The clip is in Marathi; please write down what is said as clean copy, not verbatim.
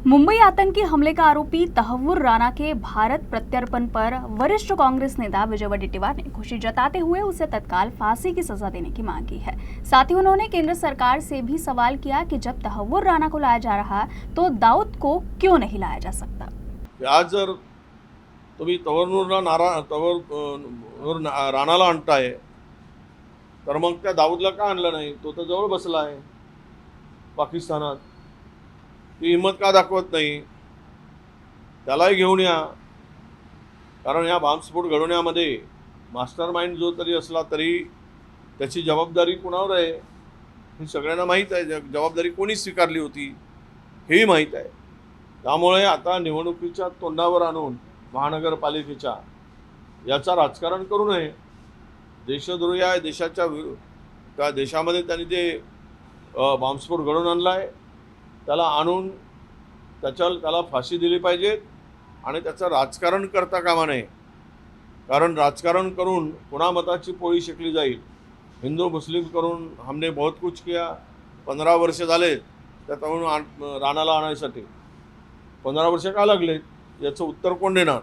मुंबई आतंकी हमले का आरोपी तहव्वुर राणा के भारत प्रत्यर्पण पर वरिष्ठ कांग्रेस नेता विजय वडेट्टीवार ने खुशी जताते हुए उसे तत्काल फांसी की सजा देने की मांग की है। साथ ही उन्होंने केंद्र सरकार से भी सवाल किया कि जब तहव्वुर राणा को लाया जा रहा तो दाऊद को क्यों नहीं लाया जा सकता। आज जर तुम्ही तहव्वुर राणाला आणताय तर मग त्या दाऊदला का आणलं नाही? तो तर जवळ बसला आहे पाकिस्तानात। ती हिंमत का दाखवत नाही? त्यालाही घेऊन या, कारण या बॉम्बस्फोट घडवण्यामध्ये मास्टर माइंड जो तरी असला तरी त्याची जबाबदारी कोणावर आहे हे सगळ्यांना माहीत आहे। जबाबदारी कोणी स्वीकारली होती हेही माहीत आहे। त्यामुळे आता निवडणुकीच्या तोंडावर आणून महानगरपालिकेच्या याचा राजकारण करू नये। देशद्रोही आहे, त्या देशामध्ये त्यांनी जे बॉम्बस्फोट घडवून आणला आहे त्याला आणून त्याला फाशी दिली पाहिजे आणि त्याचं राजकारण करता कामा नये। कारण राजकारण करून पुन्हा मताची पोळी शेकली जाईल। हिंदू मुस्लिम करून हमने बहुत कुछ किया। 15 वर्ष झाले त्या तरुण राणाला आणायसाठी। 15 वर्ष का लागले याचं उत्तर कोण देणार?